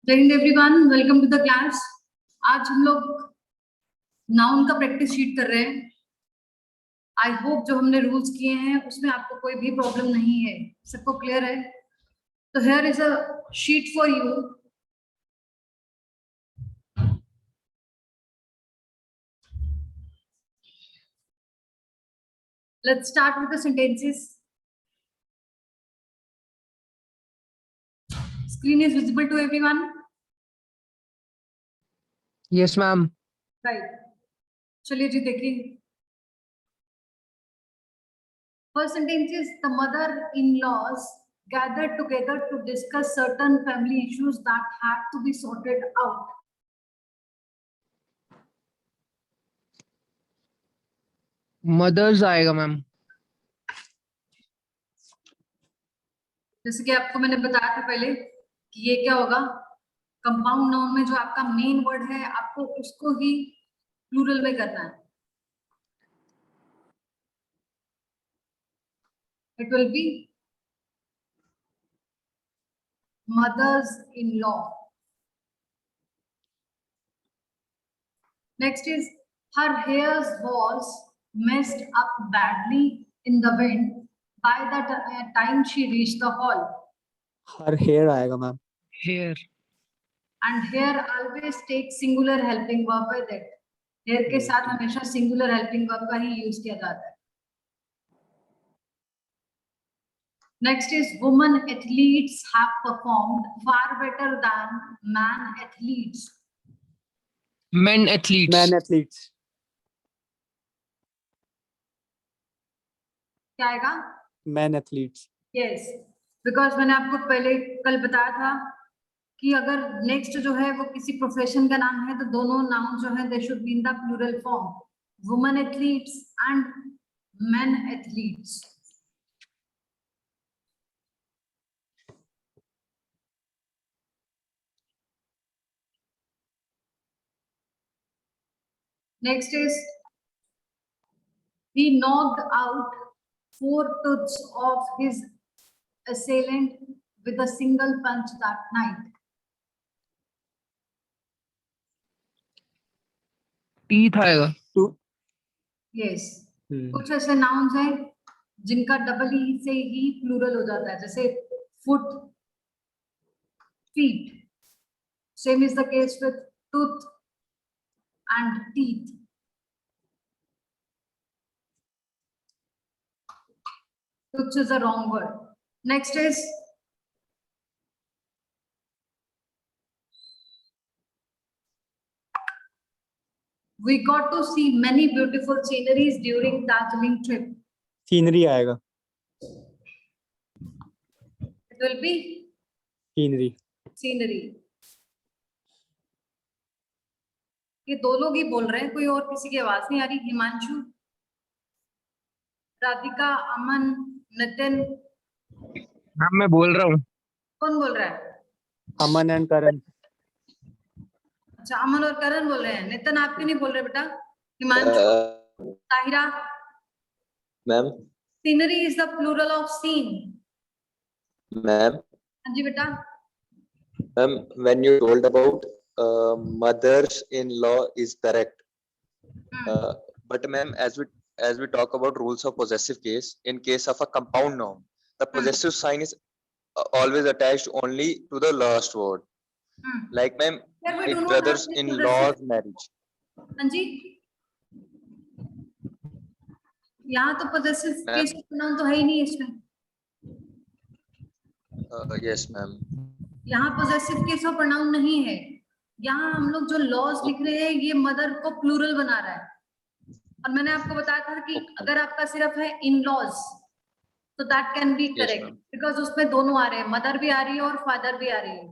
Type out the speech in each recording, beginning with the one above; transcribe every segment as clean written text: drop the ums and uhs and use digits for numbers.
जय Hind everyone, welcome to the class. आज हम लोग नाउन का प्रैक्टिस शीट कर रहे हैं। आई होप जो हमने रूल्स किए हैं उसमें आपको कोई भी प्रॉब्लम नहीं है, सबको क्लियर है। तो here is a sheet for you. Let's start with the sentences. Screen is visible to everyone? Yes ma'am. Right, चलिए जी देखिए। First sentence is the mother-in-laws gathered together to discuss certain family issues that had to be sorted out. Mothers आएगा ma'am. जैसे कि आपको मैंने बताया था पहले कि ये क्या होगा, कंपाउंड नाउन में जो आपका मेन वर्ड है आपको उसको ही प्लूरल में करना है। It will be mother's in law. Next is her hairs was messed up badly in the wind by the time she reached the hall. Her hair आएगा ma'am. Here And here always take singular helping verb with it. Here के साथ हमेशा singular helping verb का ही use किया जाता है। Next is women athletes have performed far better than man athletes. men athletes man athletes. क्या आएगा? Man athletes. Yes, because मैंने आपको पहले कल बताया था कि अगर नेक्स्ट जो है वो किसी प्रोफेशन का नाम है तो दोनों नाउन जो है they should be in the plural form, women athletes and men athletes. Next is he knocked out 4 tooths of his assailant with a single punch that night. Teeth आएगा। टू। Yes, कुछ ऐसे nouns हैं जिनका double E से ही plural हो जाता है, जैसे foot, feet. Same is the case with tooth and teeth. Which is a wrong word. Next is we got to see many beautiful sceneries during Darjeeling trip. Scenery आएगा। It will be scenery. scenery. ये दो लोग ही बोल रहे हैं, कोई और किसी की आवाज नहीं आ रही। हिमांशु, राधिका, अमन, नितिन। मैम मैं बोल रहा हूँ। कौन बोल रहा है? अमन एंड करण। अच्छा, अमन और करण बोल रहे हैं। नितिन आप क्यों नहीं बोल रहे बेटा? Himanshu, Tahira. Ma'am scenery is the plural of scene. Ma'am हाँ जी बेटा। Ma'am when you told about mothers-in-law is correct, but ma'am as we talk about rules of possessive case, in case of a compound noun the possessive sign is always attached only to the last word. Like ma'am, Here we my do not have brothers-in-law's marriage. हाँ जी, यहाँ तो possessive case pronoun तो है ही नहीं इसमें। Yes ma'am. यहाँ possessive case और pronoun नहीं है। यहाँ हम लोग जो laws लिख रहे हैं ये mother को plural बना रहा है। और मैंने आपको बताया था कि अगर आपका सिर्फ है in-laws तो that can be correct, because उसमें दोनों आ रहे हैं, mother भी आ रही है और father भी आ रही है।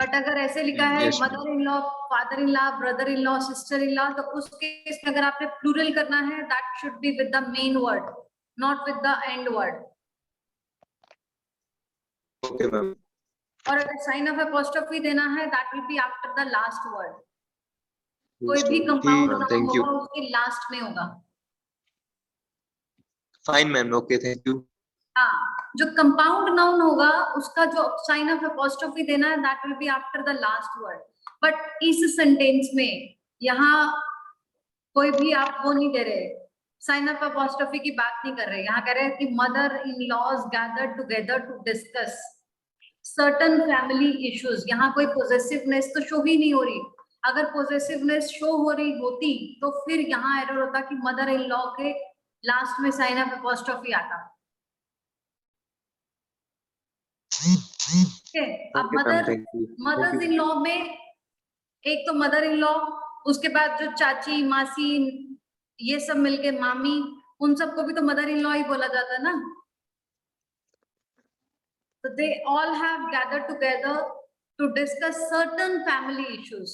बट अगर ऐसे लिखा है mother in law, father in law, brother in law, sister in law, तो उस केस में अगर आपने प्लूरल करना है that should be with the main word, not with the end word. Okay ma'am. और अगर साइन ऑफ एपोस्ट्रोफी देना है that will be after the last word. कोई भी कंपाउंड नाउन होगा उसके लास्ट में होगा। Fine ma'am. Okay, thank you. हाँ, जो कंपाउंड नाउन होगा उसका जो साइन ऑफ अपोस्ट्रोफी देना है that will be after the last word, but इस सेंटेंस में यहाँ कोई भी आप वो नहीं दे रहे, साइन ऑफ अपोस्ट्रोफी की बात नहीं कर रहे, यहाँ कह रहे हैं कि mother in laws gather together to discuss certain family issues. यहाँ कोई पोजेसिवनेस तो शो ही नहीं हो रही, अगर पोजेसिवनेस शो हो रही होती तो फिर यहाँ एरर होता कि मदर इन लॉ के लास्ट में साइन ऑफ अपोस्ट्रोफी आता। अब मदर्स इन लॉ में एक तो मदर इन लॉ, उसके बाद जो चाची मासी ये सब मिलके मामी, उन सबको भी तो मदर इन लॉ ही बोला जाता है ना। So they all have gathered together to discuss certain family issues.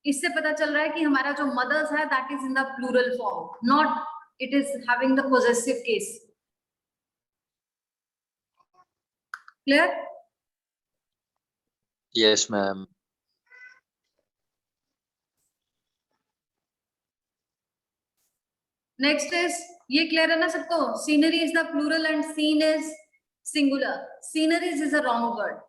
इससे पता चल रहा है कि हमारा जो मदर्स है that is in the plural form, not it is having the possessive case. Clear? Yes, ma'am. Next is, ये clear है ना सबको? Scenery is the plural and scene is singular. Sceneries is a wrong word.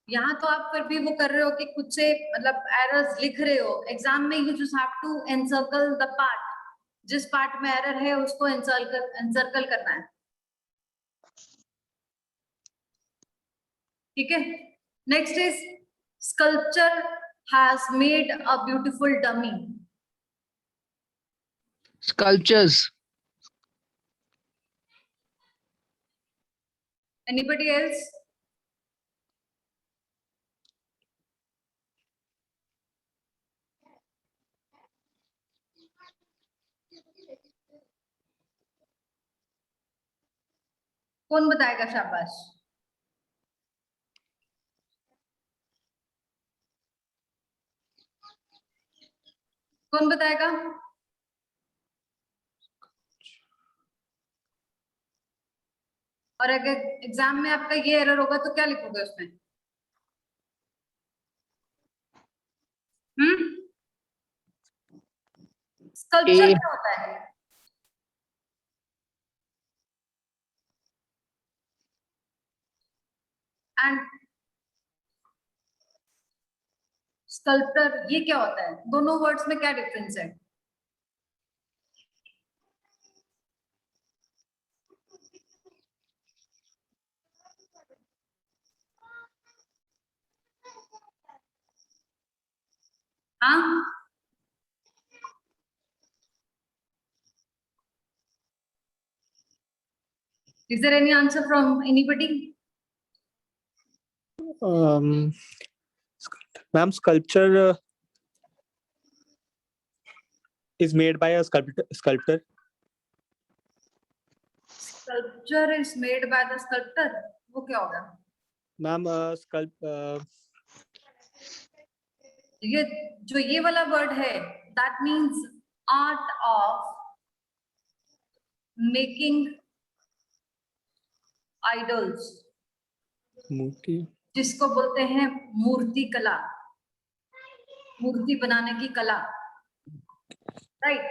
यहाँ तो आप फिर भी वो कर रहे हो कि खुद से मतलब एरर्स लिख रहे हो, एग्जाम में you just have to encircle the part, जिस पार्ट में एरर है उसको एनसर्कल करना है, ठीक है। Next is sculpture has made a beautiful dummy. Sculptures. Anybody else? कौन बताएगा? शाबाश। कौन बताएगा? और अगर एग्जाम में आपका ये एरर होगा तो क्या लिखोगे उसमें? स्कल्पचर क्या होता है? एंड स्कल्पटर ये क्या होता है? दोनों वर्ड्स में क्या डिफरेंस है? हाँ, is there any answer from anybody? Ma'am, sculpture is made by a sculptor. Sculpture is made by the sculptor. वो क्या होगा? Ma'am, ये जो ये वाला वर्ड है that means art of making idols, मूर्ति, जिसको बोलते हैं मूर्ति कला, मूर्ति बनाने की कला, राइट?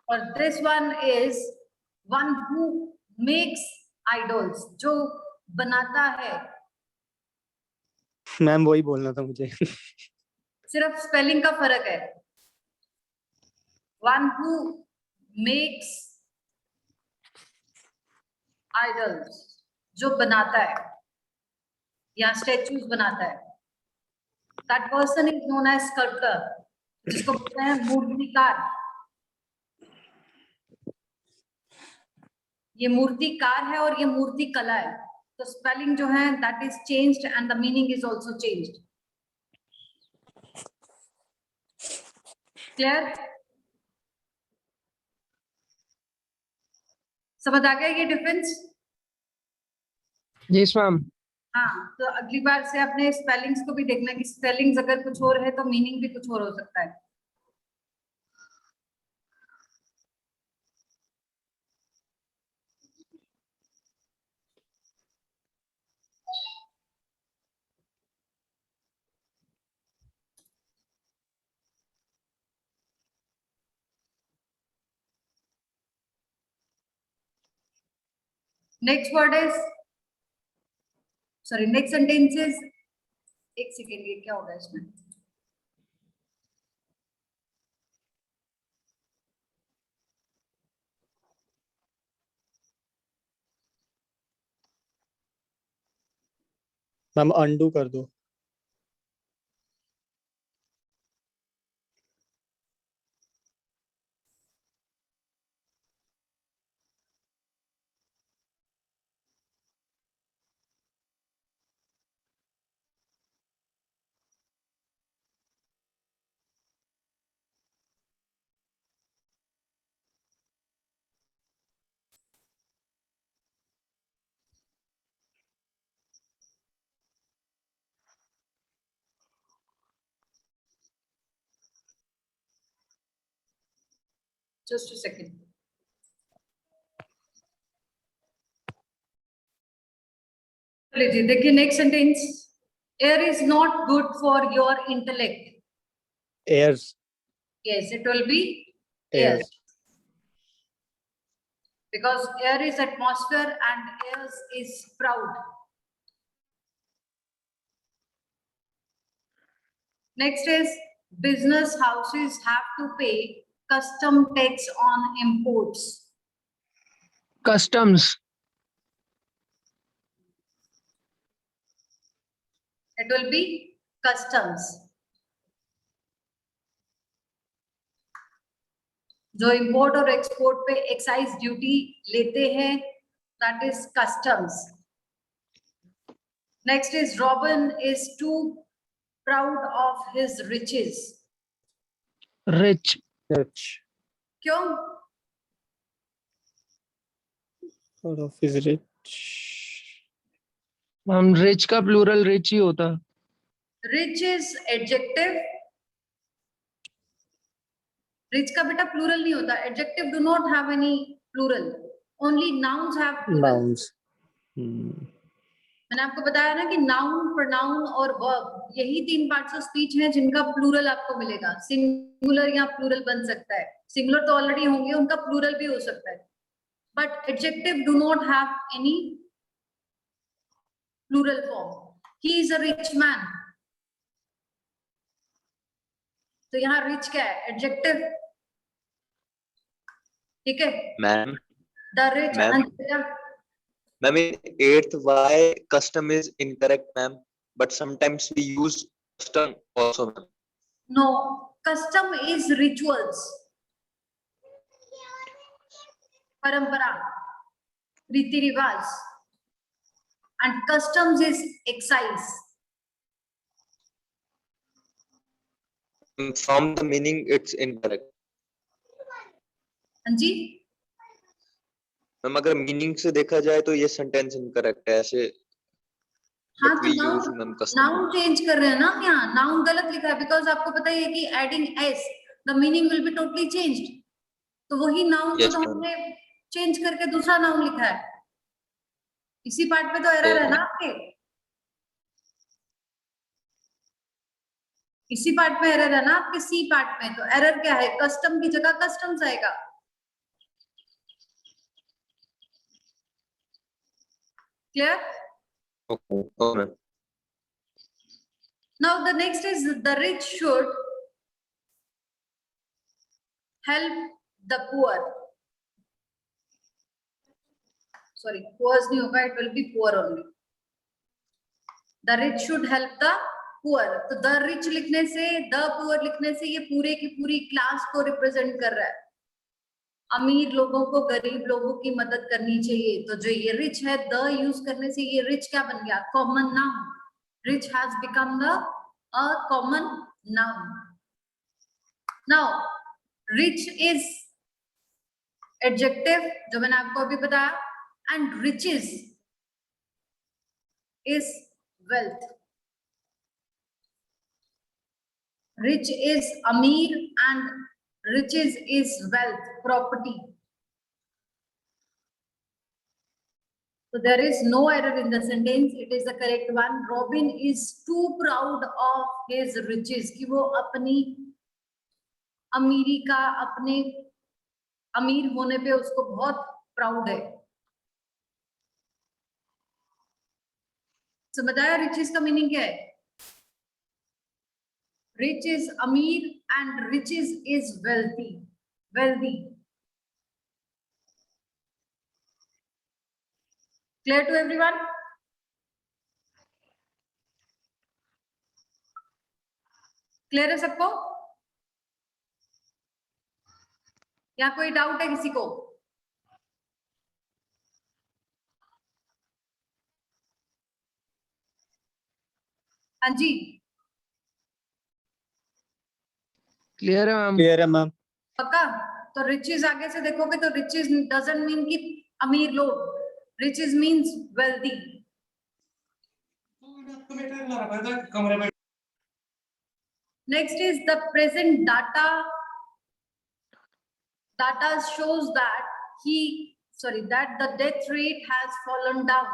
और this one is one who makes idols, जो बनाता है। मैम वही बोलना था मुझे। सिर्फ स्पेलिंग का फर्क है। वन हु मेक्स आइडल्स, जो बनाता है या स्टैचूज बनाता है, that person is known as sculptor, जिसको बोलते हैं मूर्तिकार। ये मूर्तिकार है और ये मूर्ति कला है, तो स्पेलिंग जो है that is changed and the meaning is also changed. Clear? समझ आ गया ये डिफरेंस? Yes, ma'am. हाँ, तो अगली बार से अपने स्पेलिंग्स को भी देखना कि स्पेलिंग्स अगर कुछ और है तो मीनिंग भी कुछ और हो सकता है। Next word is, sorry, next sentence is, एक सेकेंड, ये क्या होगा इसमें? मैम अनडू कर दो. Just a second. लीजिए, देखिए next sentence, air is not good for your intellect. Airs. Yes, it will be air. Airs. Because air is atmosphere and air is proud. Next is, business houses have to pay custom tax on imports. Customs. It will be customs. जो import और export पे excise duty लेते हैं, that is customs. Next is, Robin is too proud of his riches. Rich. Rich. क्यों? Out of his rich. हम rich का plural rich ही होता. Rich is adjective. Rich का बेटा plural नहीं होता. Adjective do not have any plural. Only nouns have plural. Nouns. मैंने आपको बताया ना कि नाउन, प्रोनाउन और वर्ब, यही तीन पार्ट्स ऑफ स्पीच हैं जिनका प्लूरल आपको मिलेगा. सिंगुलर या प्लूरल बन सकता है. सिंगुलर तो ऑलरेडी होंगे, उनका प्लूरल भी हो सकता है. But adjective do not have any plural form. He is a rich man. तो यहाँ रिच क्या है? एडजेक्टिव. ठीक है ma'am. The rich. Ma'am, in 8th, why custom is incorrect, ma'am? But sometimes we use custom also, ma'am. No, custom is rituals. परंपरा, रीति रिवाज. And customs is excise. From the meaning, it's incorrect. हाँ जी. Ma'am अगर meaning से देखा जाए तो ये सेंटेंस इनकरेक्ट है ऐसे. हाँ, But तो we use ma'am custom. Noun change कर रहे हैं ना यहाँ. नाउन गलत लिखा है बिकॉज आपको पता है कि adding S the meaning will be totally changed. तो वही नाउन Yes, को ma'am. हमने चेंज करके दूसरा नाउन लिखा है. इसी पार्ट पे तो एरर है ना आपके. इसी पार्ट में एरर है ना आपके, सी पार्ट में. तो एरर क्या है? कस्टम की जगह कस्टम्स आएगा. Clear? Okay. Oh, ma'am. Now the next is, the rich should help the poor. Sorry, poor नहीं होगा, it will be poor only. The rich should help the poor. तो the rich लिखने से, the poor लिखने से ये पूरे की पूरी क्लास को रिप्रेजेंट कर रहा है. अमीर लोगों को गरीब लोगों की मदद करनी चाहिए. तो जो ये रिच है, द यूज करने से ये रिच क्या बन गया? Common noun. Rich has become a common noun. Now, rich is adjective, जो मैंने आपको अभी बताया, and riches is wealth. Rich is अमीर and riches is wealth, property. So there is no error in the sentence. It is the correct one. Robin is too proud of his riches. कि वो अपनी अमीरी का, अपने अमीर होने पे उसको बहुत प्राउड है. समझ आया रिचेस का मीनिंग क्या है? रिच इज अमीर and riches is wealthy, wealthy. Clear to everyone? Clear है सबको? या कोई डाउट है किसी को? हाँ जी, क्लियर है मैम? क्लियर है मैम। पक्का? तो रिचेस आगे से देखोगे तो रिचेस डजंट मीन कि अमीर लोग, riches means wealthy. Next is the present data. Data shows that that the death rate has fallen down.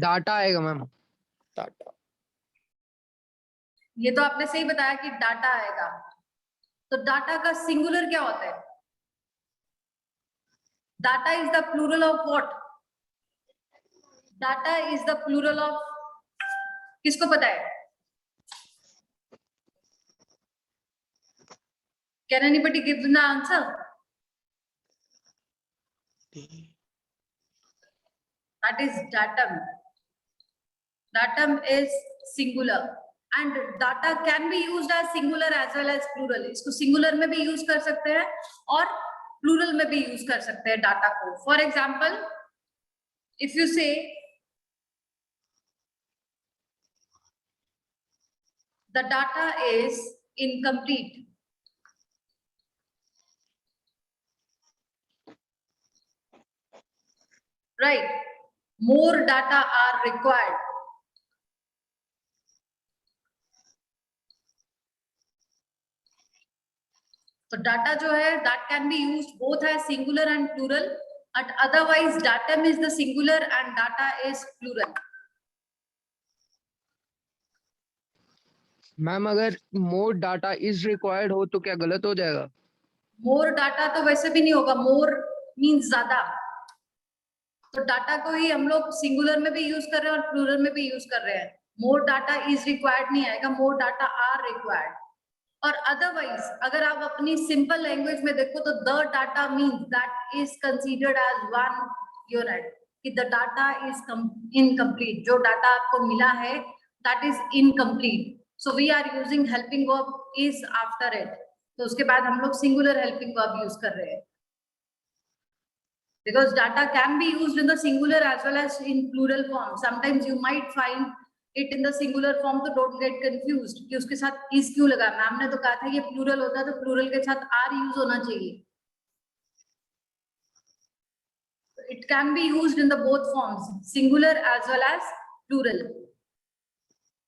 Data आएगा मैम। टाटा। ये तो आपने सही बताया कि डाटा आएगा। तो डाटा का सिंगुलर क्या होता है? Data is the plural of what? Data is the plural of, किसको पता है? Can anybody give the answer? That is datum. Datum is singular and data can be used as singular as well as plural. इसको singular में भी use कर सकते हैं और plural में भी use कर सकते हैं data को. For example, if you say the data is incomplete, right? More data are required. तो डाटा जो है that can be used both as singular and plural, but otherwise datum is the singular and data is plural. Ma'am अगर मोर data is required हो तो क्या गलत हो जाएगा? मोर डाटा तो वैसे भी नहीं होगा, मोर मीन्स ज्यादा, तो डाटा को ही हम लोग सिंगुलर में भी यूज कर रहे हैं और प्लूरल में भी यूज कर रहे हैं। मोर डाटा इज रिक्वायर्ड नहीं आएगा, मोर डाटा आर रिक्वायर्ड। और अदरवाइज अगर आप अपनी सिंपल लैंग्वेज में देखो तो the data means that is considered as one unit, कि द डाटा इज इनकम्प्लीट, जो डाटा आपको मिला है that is incomplete, so we are using helping verb is after it, तो उसके बाद हम लोग सिंगुलर हेल्पिंग वर्ब यूज कर रहे हैं, because data can be used in the singular as well as in plural form. Sometimes you might find it in the singular form, so don't get confused कि उसके साथ is क्यों लगा। Ma'am ने तो कहा था ये plural होता है तो plural के साथ are use होना चाहिए। It can be used in the both forms, singular as well as plural,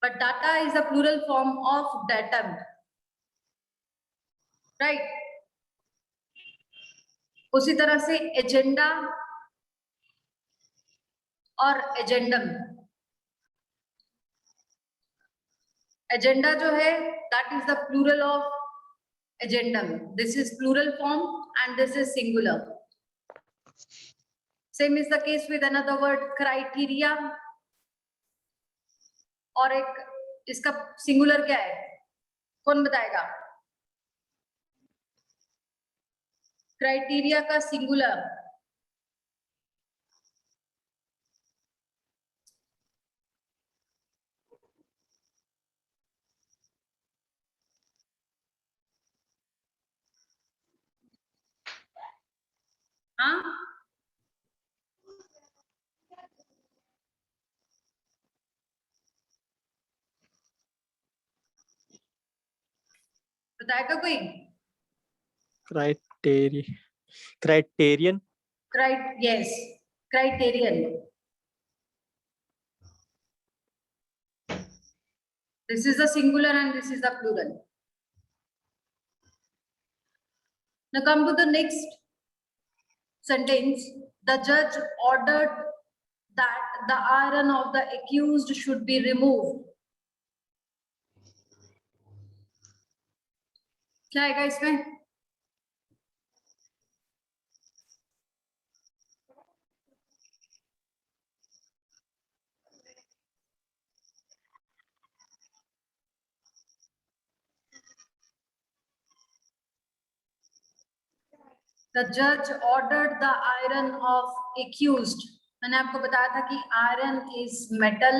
but data is a plural form of datum, right? उसी तरह से एजेंडा और एजेंडम, एजेंडा जो है that is the plural of agendum, this is plural form and this is singular. Same is the case with another word criteria, और एक इसका singular क्या है, कौन बताएगा? क्राइटेरिया का सिंगुलर हाँ, बताएगा कोई? Criterion. Yes, criterion. This is the singular and this is the plural. Now come to the next sentence. The judge ordered that the iron of the accused should be removed. क्या आएगा इसमें? The judge ordered the iron of accused. मैंने आपको बताया था कि iron is metal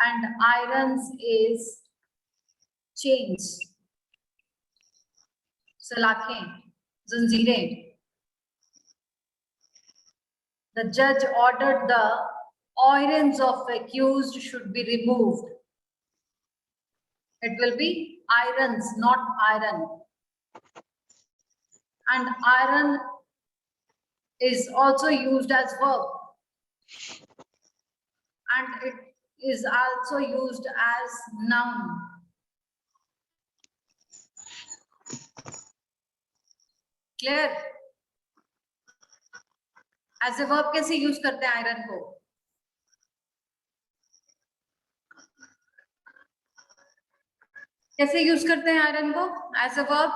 and irons is chains, सलाखें, जंजीरें. The judge ordered the irons of accused should be removed. It will be irons, not iron. And iron is also used as verb. And it is also used as noun. Clear? As a verb कैसे use करते हैं iron को? कैसे use करते हैं iron को as a verb?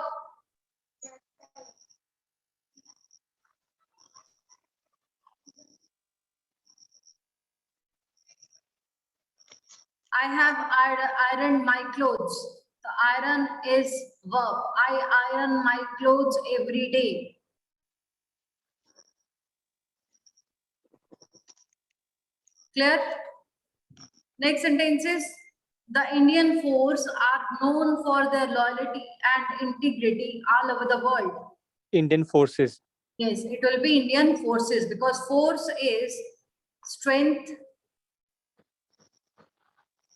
I have ironed my clothes. The iron is verb. I iron my clothes every day. Clear? Next sentence is, the Indian force are known for their loyalty and integrity all over the world. Indian forces. Yes, it will be Indian forces because force is strength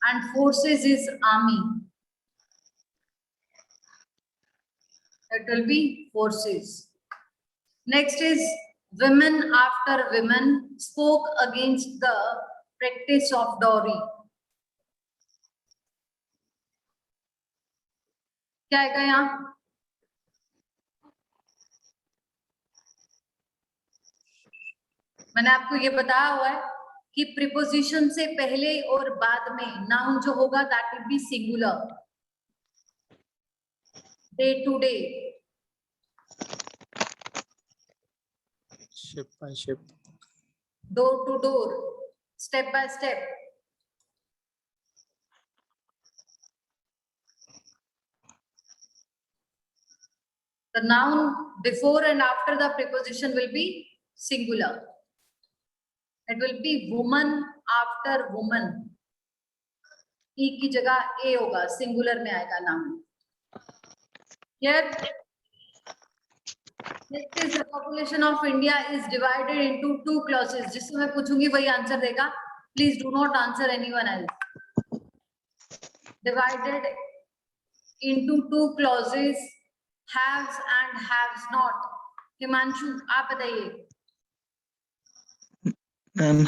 and forces is army. It will be forces. Next is, women after women spoke against the practice of dowry. क्या आएगा यहाँ? मैंने आपको ये बताया हुआ है कि प्रीपोजिशन से पहले और बाद में नाउन जो होगा that will be singular. Day to day, Ship by ship. door to door, step by step. The noun before and after the preposition will be singular. It will be woman after woman. E की जगह a होगा, singular में आएगा noun. Here, next is the population of India is divided into two clauses. जिससे मैं पूछूंगी वही answer देगा. Please do not answer anyone else. Divided into two clauses, haves and haves not. Himanshu आप बताइए.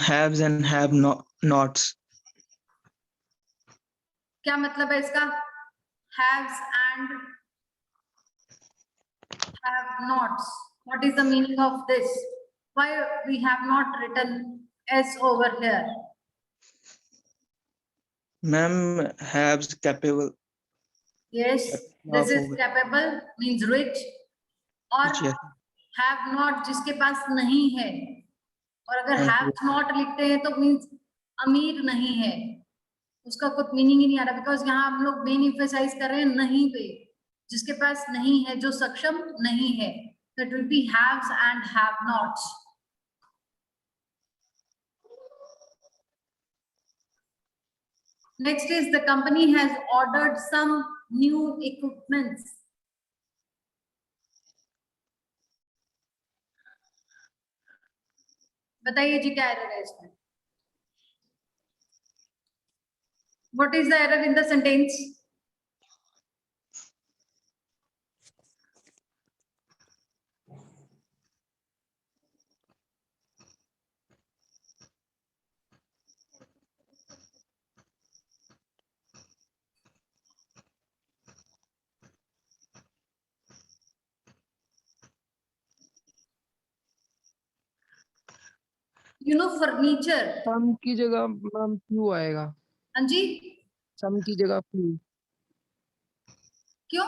Haves and have nots. क्या मतलब है इसका? Haves and have nots. What is the meaning of this? Why we have not written S over here? Ma'am, haves capable. Yes, this is capable means rich. और Yes. have not जिसके पास नहीं है. और अगर have not लिखते हैं तो means अमीर नहीं है. उसका कुछ मीनिंग ही नहीं आ रहा बिकॉज यहाँ हम लोग मेन इम्फेसाइज कर रहे हैं नहीं पे. जिसके पास नहीं है, जो सक्षम नहीं है. That will be haves and have nots. Next is, the company has ordered some new equipments. बताइए जी क्या एरर है इसमें? What is the error in the sentence? You know furniture. सम की जगह मैम फ्यू आएगा. हाँ जी, सम की जगह फ्यू. क्यों?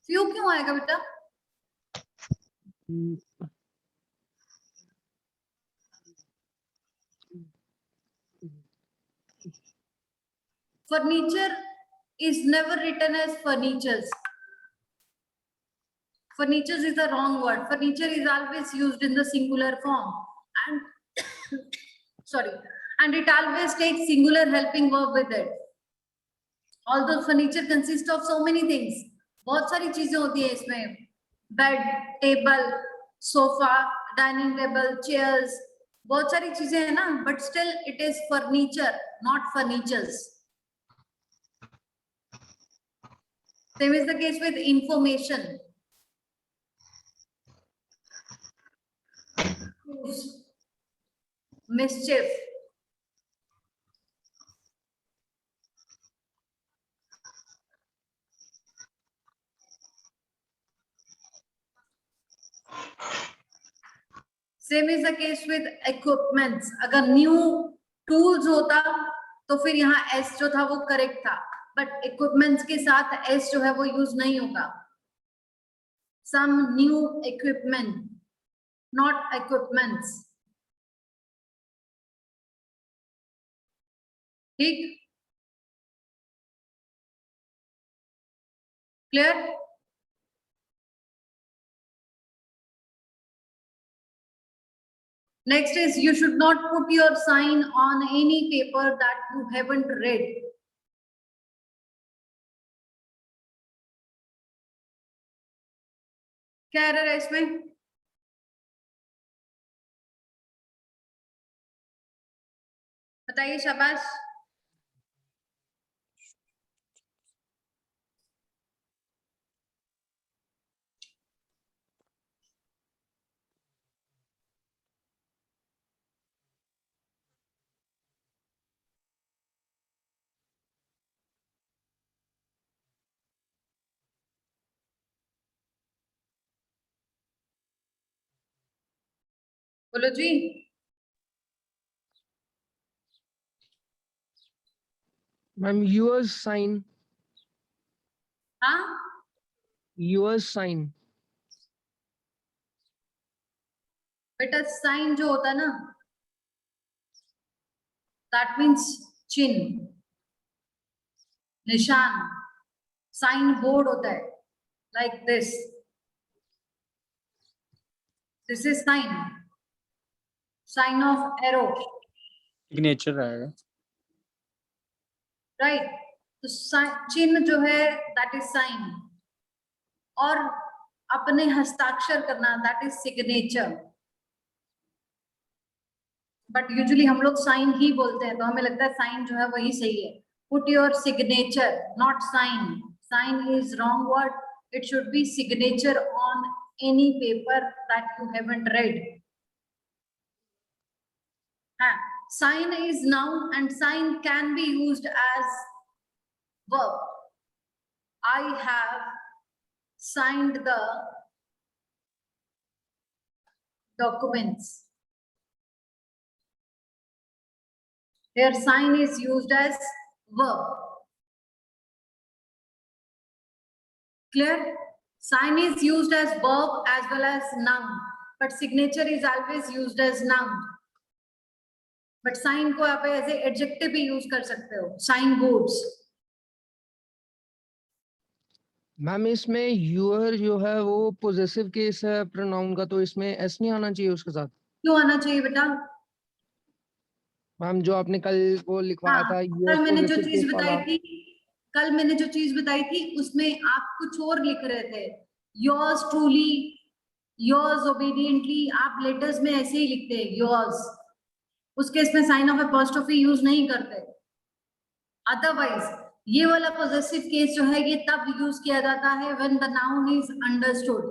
फ्यू क्यों आएगा बेटा? Furniture is never written as furnitures. Furnitures is the wrong word. Furniture is always used in the singular form, and sorry, and it always takes singular helping verb with it. Although furniture consists of so many things, बहुत सारी चीजें होती है इसमें, bed, table, sofa, dining table, chairs, बहुत सारी चीजें हैं ना, but still it is furniture, not furnitures. Same is the case with information. Mischief. Same is the case with equipments. अगर new tools होता तो फिर यहाँ s जो था वो correct था, but equipments के साथ s जो है वो use नहीं होगा. Some new equipment, not equipments. ठीक? Clear? Next is you should not put your sign on any paper that you haven't read. क्या error है इसमें? बताइए शाबाश. बोलो जी. Ma'am, yours sign. हाँ, Yours sign. बेटा साइन जो होता है ना, that means चिन्ह, निशान. साइन बोर्ड होता है, like this. This is sign. Sign of arrow. Signature आएगा. Right? तो चिन्ह जो है that is sign. और अपने हस्ताक्षर करना that is signature. But usually हम लोग साइन ही बोलते हैं, तो हमें लगता है साइन जो है वही सही है. Put your signature, not sign. Sign is wrong word. It should be signature on any paper that you haven't read. Sign is noun and sign can be used as verb. I have signed the documents. Here sign is used as verb. Clear? Sign is used as verb as well as noun, but signature is always used as noun. But sign को आप ऐसे adjective भी use कर सकते हो. Sign boards. Ma'am इसमें your जो है वो possessive case है pronoun का, तो इसमें s नहीं आना चाहिए उसके साथ. क्यों आना चाहिए बेटा? मैम जो आपने कल वो लिखवाया था कल मैंने जो possessive चीज case बताई वाला. थी, कल मैंने जो चीज बताई थी उसमें आप कुछ और लिख रहे थे. Yours truly, yours obediently. आप लेटर्स में ऐसे ही लिखते हैं yours. उसके इसमें साइन ऑफ अपॉस्ट्रोफी यूज नहीं करते. अदरवाइज ये वाला पोजेसिव केस जो है ये तब यूज किया जाता है when the noun is understood.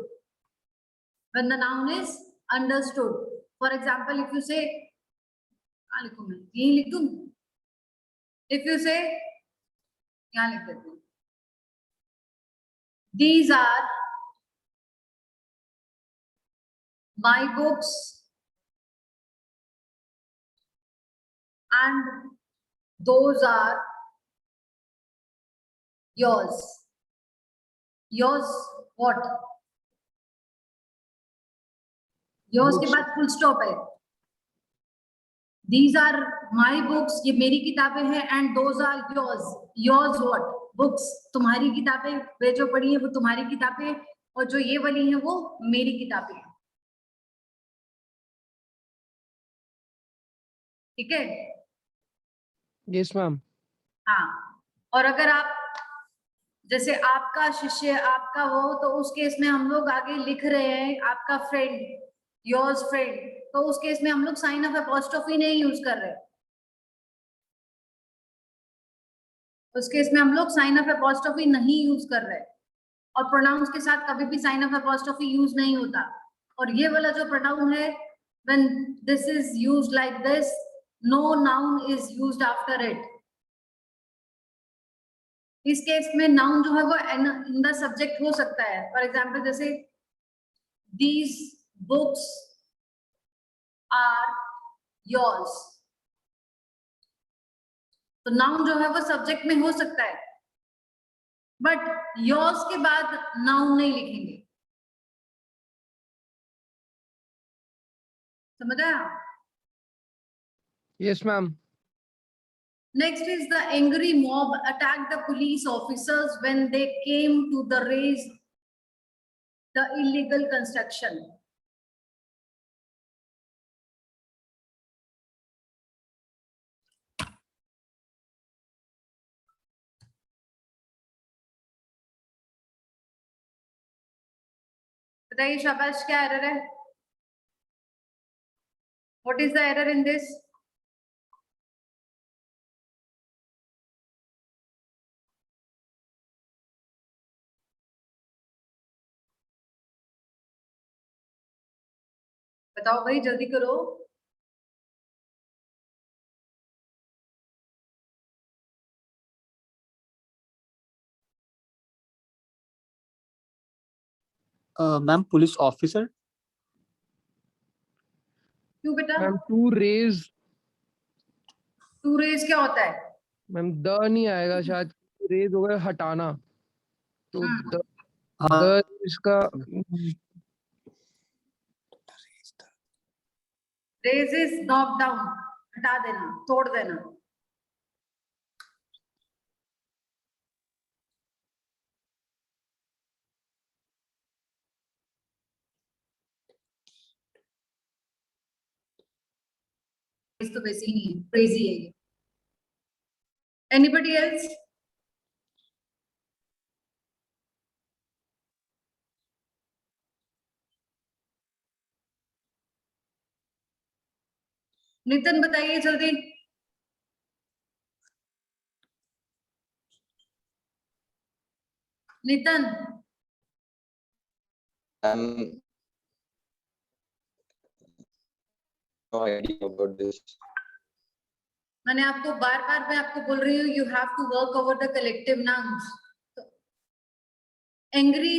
When the noun is understood. For example if you से, क्या लिखूं मैं, यही लिख दूं. इफ यू से, यहाँ लिख देती हूँ, these are my books and those are yours. Yours what? Yours के बाद full stop है. These are my books, ये मेरी किताबें हैं, and those are yours. Yours what? Books. तुम्हारी किताबें वे जो पढ़ी है वो तुम्हारी किताबें, और जो ये वाली है वो मेरी किताबें हैं. ठीक है? Yes, ma'am. हाँ. और अगर आप जैसे आपका शिष्य आपका वो, तो उस केस में हम लोग आगे लिख रहे हैं आपका फ्रेंड, योर्स फ्रेंड, तो उस केस में हम लोग साइन ऑफ अपॉस्ट्रोफी नहीं यूज कर रहे. उस केस में हम लोग साइन ऑफ अपॉस्ट्रोफी नहीं यूज कर रहे, और प्रोनाउंस के साथ कभी भी साइन ऑफ अपॉस्ट्रोफी यूज नहीं होता. और ये वाला जो प्रोनाउन है, when this is used like this, no noun is used after it. इस केस में नाउन जो है वो इन द सब्जेक्ट हो सकता है. फॉर एग्जाम्पल जैसे दीज बुक्स आर योर्स, तो नाउन जो है वो सब्जेक्ट में हो सकता है, बट योर्स के बाद नाउन नहीं लिखेंगे. समझ आया? Yes, ma'am. Next is the angry mob attacked the police officers when they came to the raise the illegal construction. बताइए शाबाश, क्या एरर है? What is the error in this? बताओ भाई, जल्दी करो. Ma'am police officer. क्यों बेटा? Ma'am, to raise. To raise क्या होता है? मैम द नहीं आएगा शायद, रेज होगा हटाना, तो द हाँ. इसका रेज इज नॉक डाउन, हटा देना, तोड़ देना. इस तो वैसे ही नहीं है, क्रेजी है ये. Anybody else? नितिन बताइए जल्दी. Nitin, No idea about this. मैंने आपको बार बार मैं आपको बोल रही हूँ, you have to work over the collective nouns. Angry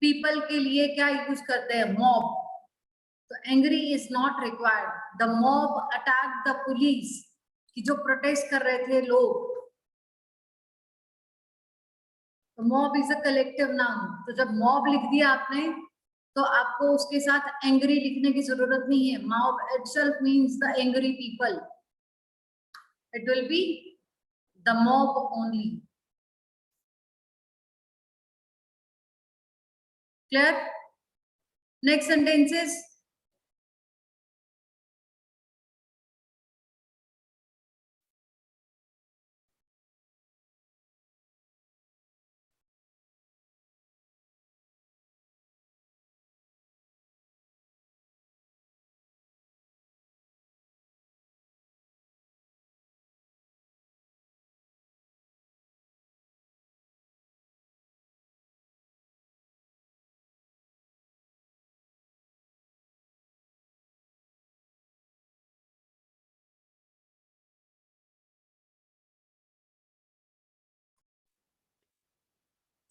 people के लिए क्या यूज करते हैं? मॉब. तो angry is not required. The mob attack the police, कि जो प्रोटेस्ट कर रहे थे लोग. तो mob is a collective noun. तो जब मॉब लिख दिया आपने, तो आपको उसके साथ एंग्री लिखने की जरूरत नहीं है. Mob itself means the angry people. It will be the mob only. Clear? Next sentences.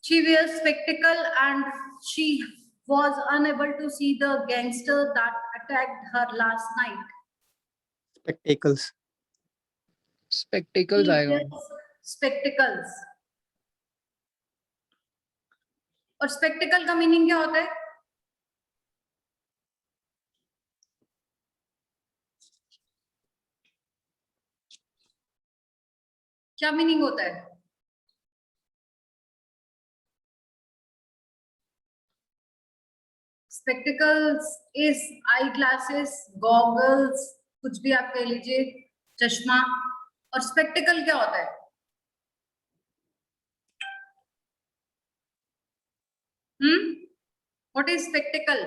She wears spectacle and she was unable to see the gangster that attacked her last night. Spectacles. Spectacles She आएगा. wears spectacles. और spectacled का meaning क्या होता है? क्या meaning होता है? Spectacles is eye glasses, goggles, कुछ भी आप कह लीजिए, चश्मा। और स्पेक्टिकल क्या होता है? What is spectacled?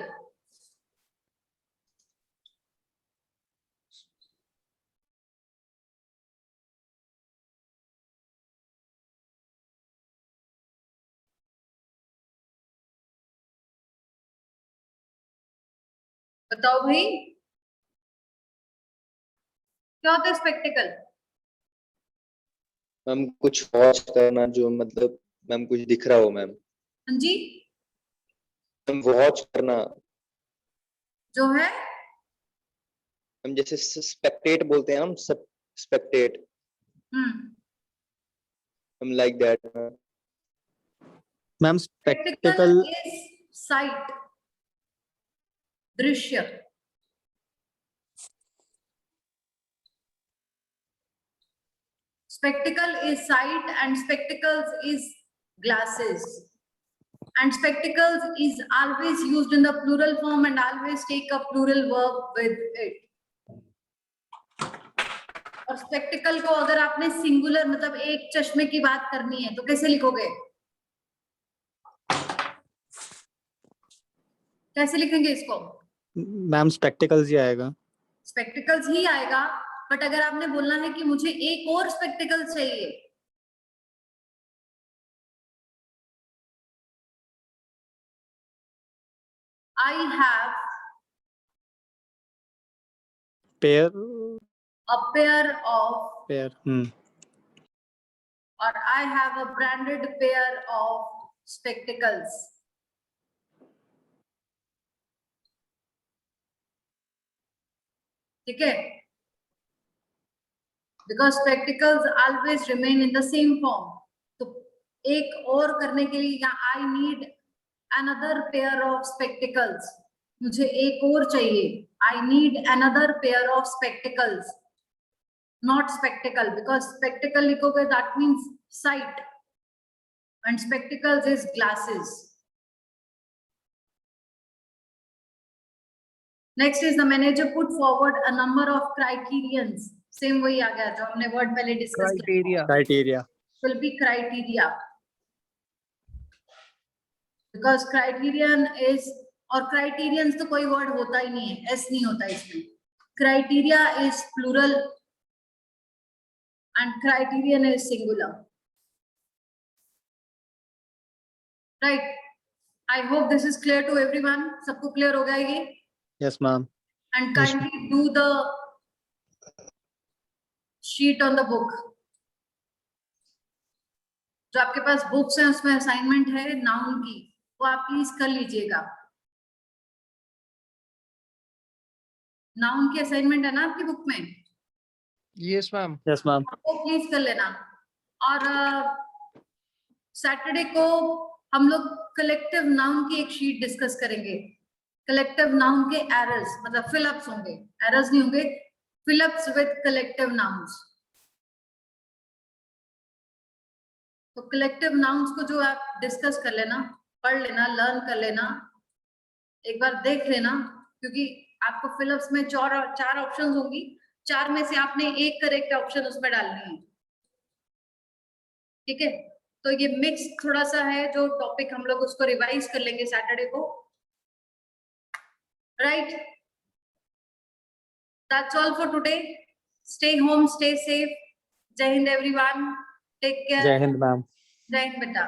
बताओ भाई, क्या होता है स्पेक्टिकल? मैम कुछ वॉच करना, जो मतलब मैम कुछ दिख रहा हो मैम। हाँ जी, मैम वॉच करना जो है मैम, जैसे स्पेक्टेट बोलते हैं हम, स्पेक्टेट, ma'am like that. Ma'am spectacled spectacled is site, दृश्य। Spectacle is sight and spectacles is glasses. And spectacles is always used in the plural form and always take a plural verb with it. और spectacle को अगर आपने singular मतलब एक चश्मे की बात करनी है तो कैसे लिखोगे? कैसे लिखेंगे इसको? मैम स्पेक्टिकल्स ही आएगा। Spectacles ही आएगा, बट अगर आपने बोलना है कि मुझे एक और spectacles चाहिए, I have pair a pair of, pair or I have a branded pair of spectacles. ठीक है? Because spectacles always remain in the same form. तो एक और करने के लिए यहाँ I need another pair of spectacles. मुझे एक और चाहिए. I need another pair of spectacles. Not spectacle, because spectacle लिखोगे that means sight. And spectacles is glasses. Next is the manager put forward a number of criterions. Same वही आ गया जो हमने word पहले discuss किया. Criteria. Criteria. Will be criteria. Because criterion is, और criterions तो कोई word होता ही नहीं है, s नहीं होता इसमें. Criteria is plural and criterion is singular. Right? I hope this is clear to everyone. सबको clear हो गया ये? Yes ma'am. And Yes, kindly do the sheet on the book. जो आपके पास बुक्स हैं उसमें असाइनमेंट है नाउन की, वो आप प्लीज कर लीजिएगा. नाउन की असाइनमेंट है ना आपकी बुक में? Yes, ma'am. Yes ma'am. वो प्लीज कर लेना. और सैटरडे को हम लोग कलेक्टिव नाउन की एक शीट डिस्कस करेंगे. कलेक्टिव नाउन के एरर्स, मतलब फिलअप्स होंगे, एरर्स नहीं होंगे, फिलअप्स विद कलेक्टिव नाउन्स. तो कलेक्टिव नाउन्स को जो आप डिस्कस कर लेना, पढ़ लेना, लर्न कर लेना, एक बार देख लेना, क्योंकि आपको फिलअप्स में चार ऑप्शंस होंगी, चार में से आपने एक करेक्ट ऑप्शन उसमें डालनी है. ठीक है? तो ये मिक्स थोड़ा सा है, जो टॉपिक हम लोग उसको रिवाइज कर लेंगे सैटरडे को. Right? That's all for today. Stay home, stay safe. जय हिंद एवरीवन. Take care. जय हिंद मैम। जय हिंद बेटा.